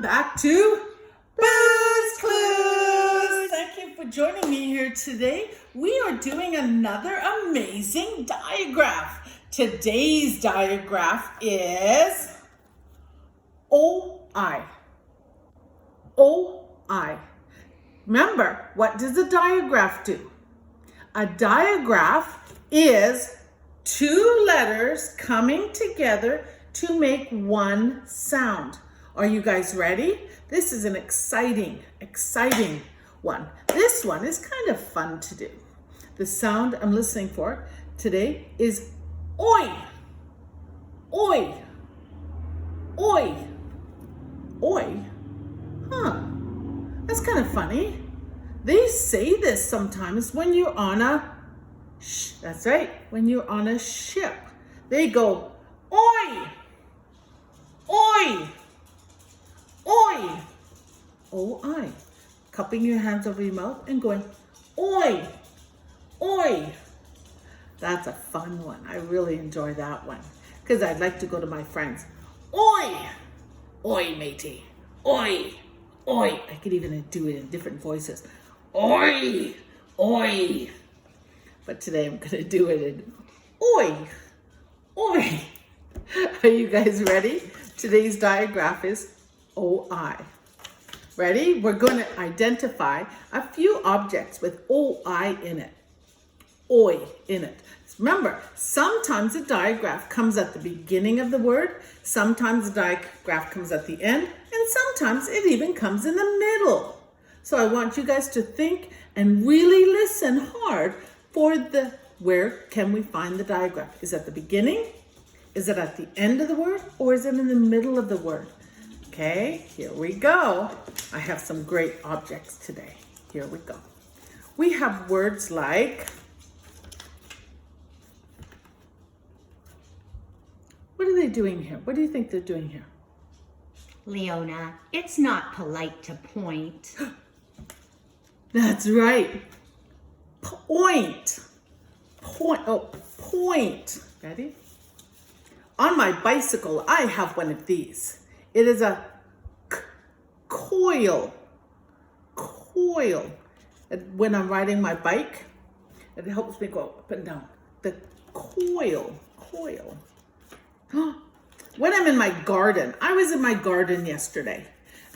back to Booze Clues. Thank you for joining me here today. We are doing another amazing digraph. Today's digraph is OI. OI. Remember, what does a digraph do? A digraph is two letters coming together to make one sound. Are you guys ready? This is an exciting one. This one is kind of fun to do. The sound I'm listening for today is oi, oi, oi, oi. Huh, that's kind of funny. They say this sometimes when you're on a, that's right, when you're on a ship. They go, oi, oi, oi, O-I. Cupping your hands over your mouth and going, oi, oi. That's a fun one. I really enjoy that one because I'd like to go to my friends. Oi, oi, matey, oi, oi. I could even do it in different voices. Oi, oi. But today I'm going to do it in oi, oi. Are you guys ready? Today's digraph is OI. Ready? We're going to identify a few objects with OI in it. Oi in it. Remember, sometimes a digraph comes at the beginning of the word, sometimes a digraph comes at the end, and sometimes it even comes in the middle. So I want you guys to think and really listen hard for the where can we find the digraph? Is it at the beginning? Is it at the end of the word? Or is it in the middle of the word? Okay, here we go. I have some great objects today. Here we go. We have words like, what are they doing here? What do you think they're doing here? Leona, it's not polite to point. That's right. Point. Point. Oh, point. Ready? On my bicycle, I have one of these. It is a coil. Coil. When I'm riding my bike, it helps me go up and down. The coil. Coil. When I'm in my garden, I was in my garden yesterday,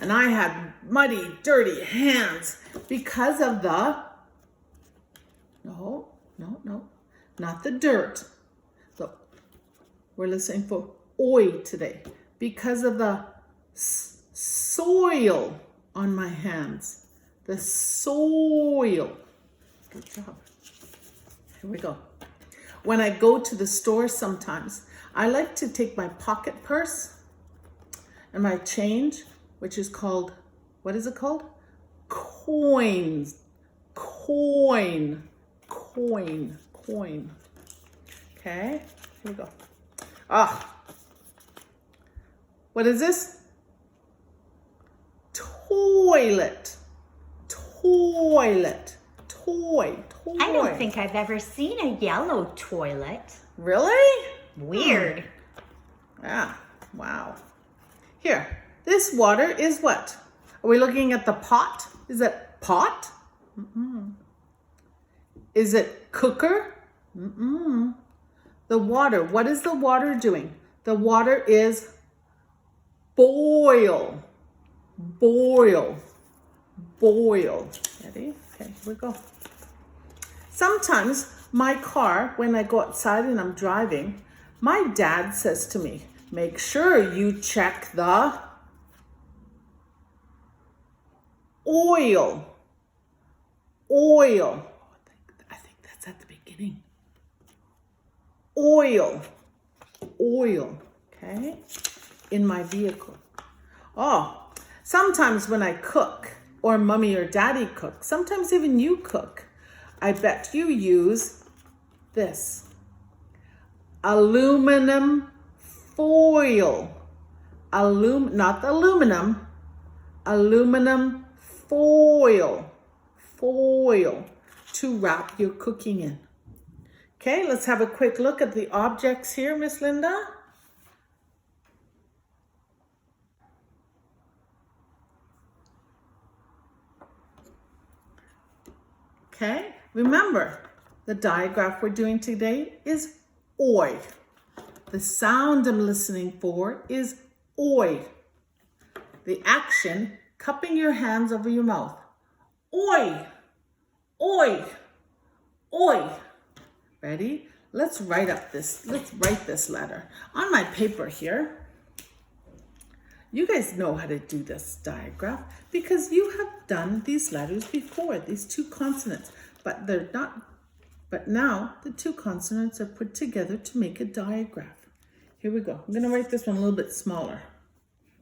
and I had muddy, dirty hands because of the, no, not the dirt. So we're listening for oi today because of the soil on my hands. The soil. Good job. Here we go. When I go to the store sometimes, I like to take my pocket purse and my change, which is called, what is it called? Coins. Coin. Coin. Coin. Okay, here we go. What is this? Toilet. Toilet. Toy. Toy. I don't think I've ever seen a yellow toilet. Really? Weird. Yeah, wow. Here, this water is what? Are we looking at the pot? Is it pot? Mm-mm. Is it cooker? Mm-mm. The water, what is the water doing? The water is boil. Boil. Boil. Ready? Okay, here we go. Sometimes my car, when I go outside and I'm driving, my dad says to me, make sure you check the oil. Oil. I think that's at the beginning. Oil. Oil. Okay? In my vehicle. Oh, sometimes when I cook, or mommy or daddy cook, sometimes even you cook, I bet you use this. Aluminum foil. Not aluminum. Aluminum foil. Foil to wrap your cooking in. Okay, let's have a quick look at the objects here, Miss Linda. Okay? Remember, the digraph we're doing today is oi. The sound I'm listening for is oi. The action, cupping your hands over your mouth. Oi, oi, oi. Ready? Let's write this letter. On my paper here, you guys know how to do this digraph because you have done these letters before, these two consonants, but they're not, but now the two consonants are put together to make a digraph. Here we go. I'm gonna write this one a little bit smaller.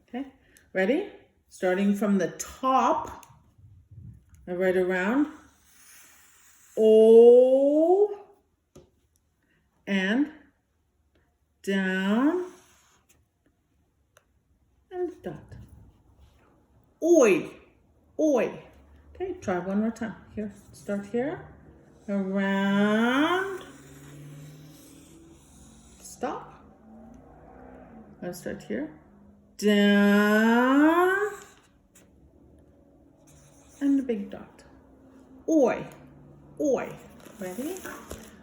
Okay, ready? Starting from the top, I write around O and down and dot. Oi, oi. Okay, try one more time. Here, start here, around, stop. I'll start here, down, and the big dot. Oi, oi. Ready?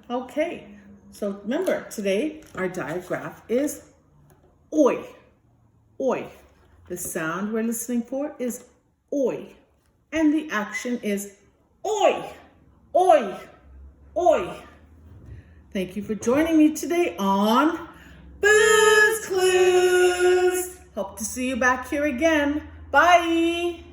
Okay. So remember, today our digraph is oi, oi. The sound we're listening for is oi. And the action is oi, oi, oi. Thank you for joining me today on Booze Clues. Hope to see you back here again. Bye.